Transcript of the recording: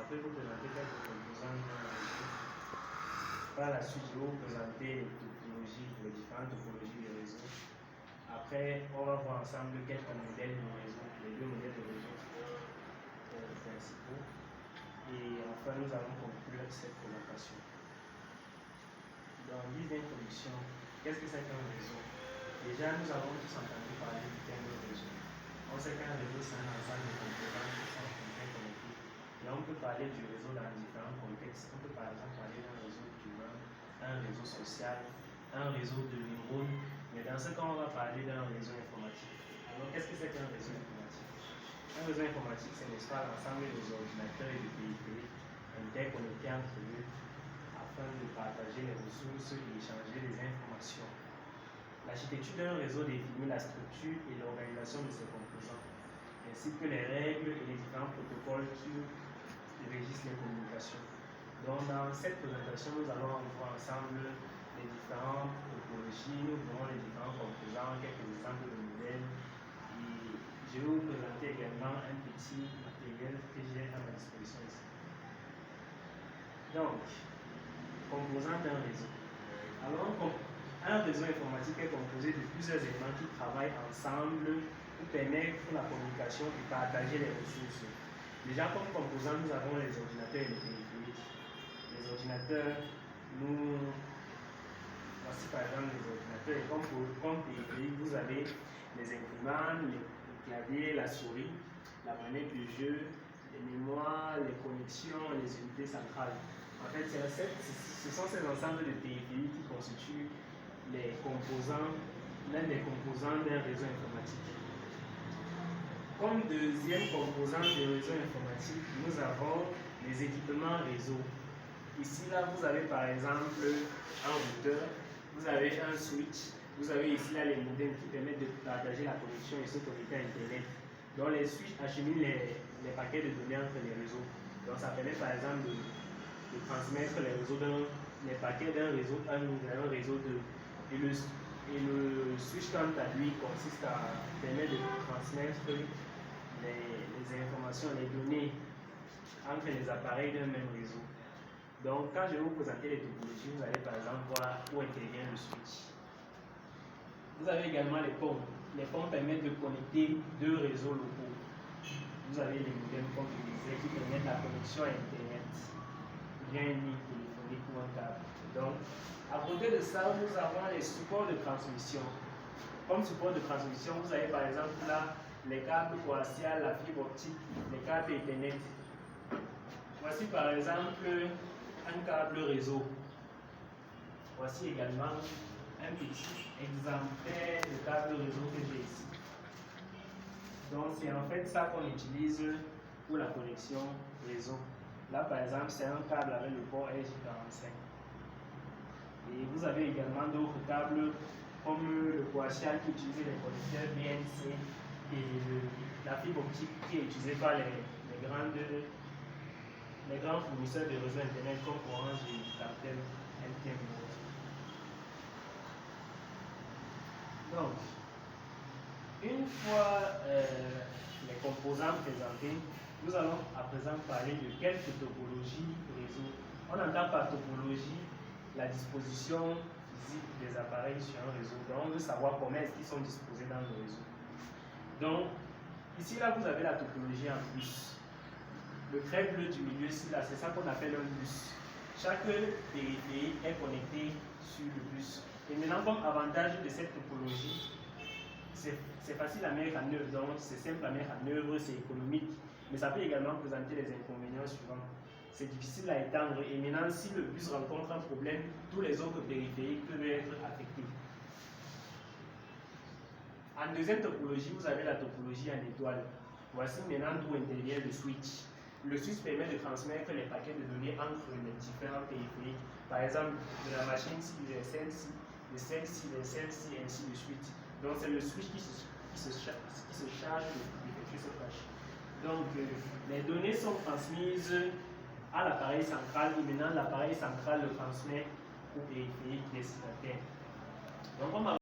après vous présenter quelques composants d'un réseau. Par la suite, je vais vous présenter les topologies, les différentes topologies des réseaux. Après, on va voir ensemble quelques modèles de réseau, les deux modèles de réseau principaux. Et enfin, nous allons conclure cette présentation. Dans l'idée d'introduction, qu'est-ce que c'est qu'un réseau? Déjà, nous avons tous entendu parler du terme réseau. On sait qu'un réseau, c'est un ensemble de composants qui sont interconnectés. Et on peut parler du réseau dans différents contextes. On peut par exemple parler d'un réseau humain, un réseau social, un réseau de neurones. Mais dans ce cas, on va parler d'un réseau informatique. Alors, qu'est-ce que c'est qu'un réseau informatique? Un réseau informatique, c'est n'est-ce pas l'ensemble des ordinateurs et des périphériques interconnectés entre eux afin de partager les ressources et échanger les informations. L'architecture d'un réseau définit la structure et l'organisation de ses composants, ainsi que les règles et les différents protocoles qui régissent les communications. Donc, dans cette présentation, nous allons voir ensemble les différentes topologies, nous verrons les différents composants, quelques exemples de modèles, et je vais vous présenter également un petit matériel que j'ai à ma disposition ici. Donc, composants d'un réseau. Alors, un réseau informatique est composé de plusieurs éléments qui travaillent ensemble pour permettre la communication et partager les ressources. Déjà, comme composants, nous avons les ordinateurs et les périphériques. Les ordinateurs, voici par exemple les ordinateurs, et comme périphérique, vous avez les imprimantes, les claviers, la souris, la manette de jeu, les mémoires, les connexions, les unités centrales. En fait, ce sont ces ensembles de périphériques qui constituent les composants, l'un des composants d'un réseau informatique. Comme deuxième composant du réseau informatique, nous avons les équipements réseau. Ici, là, vous avez par exemple un routeur, vous avez un switch, vous avez ici là les modems qui permettent de partager la connexion et se connecter à Internet. Donc les switches acheminent les paquets de données entre les réseaux. Donc ça permet par exemple de transmettre les paquets d'un réseau 1 vers un réseau 2. Et le switch quant à lui consiste à permettre de transmettre les informations, les données entre les appareils d'un même réseau. Donc, quand je vais vous présenter les topologies, vous allez par exemple voir où intervient le switch. Vous avez également les ponts. Les ponts permettent de connecter deux réseaux locaux. Vous avez les modems, comme je disais, qui permettent la connexion à Internet via une ligne téléphonique ou un câble. Donc, à côté de ça, nous avons les supports de transmission. Comme support de transmission, vous avez par exemple là les câbles coaxiales, la fibre optique, les câbles Ethernet. Voici par exemple un câble réseau. Voici également un petit exemplaire de câble réseau que j'ai ici. Donc c'est en fait ça qu'on utilise pour la connexion réseau. Là par exemple c'est un câble avec le port RJ45. Et vous avez également d'autres câbles comme le coaxial qui utilise les connecteurs BNC et la fibre optique qui est utilisée par les grands fournisseurs de réseaux Internet comme Orange et Captel, MTN. Donc, une fois les composants présentés, nous allons à présent parler de quelques topologies réseau. On entend par topologie la disposition physique des appareils sur un réseau. Donc, on veut savoir comment est-ce qu'ils sont disposés dans le réseau. Donc, ici, là, vous avez la topologie en bus. Le trait bleu du milieu, c'est ça qu'on appelle un bus. Chaque périphérique est connecté sur le bus. Et maintenant, comme avantage de cette topologie, c'est facile à mettre en œuvre, donc c'est simple à mettre en œuvre, c'est économique. Mais ça peut également présenter les inconvénients suivants. C'est difficile à étendre et maintenant, si le bus rencontre un problème, tous les autres périphériques peuvent être affectés. En deuxième topologie, vous avez la topologie en étoile. Voici maintenant d'où intervient le switch. Le switch permet de transmettre les paquets de données entre les différents périphériques. Par exemple, de la machine-ci vers celle-ci, de celle-ci vers celle-ci, et ainsi de suite. Donc, c'est le switch qui se charge d'effectuer cette tâche. Donc, les données sont transmises à l'appareil central et maintenant l'appareil central le transmet au périphérique destinataire. Donc,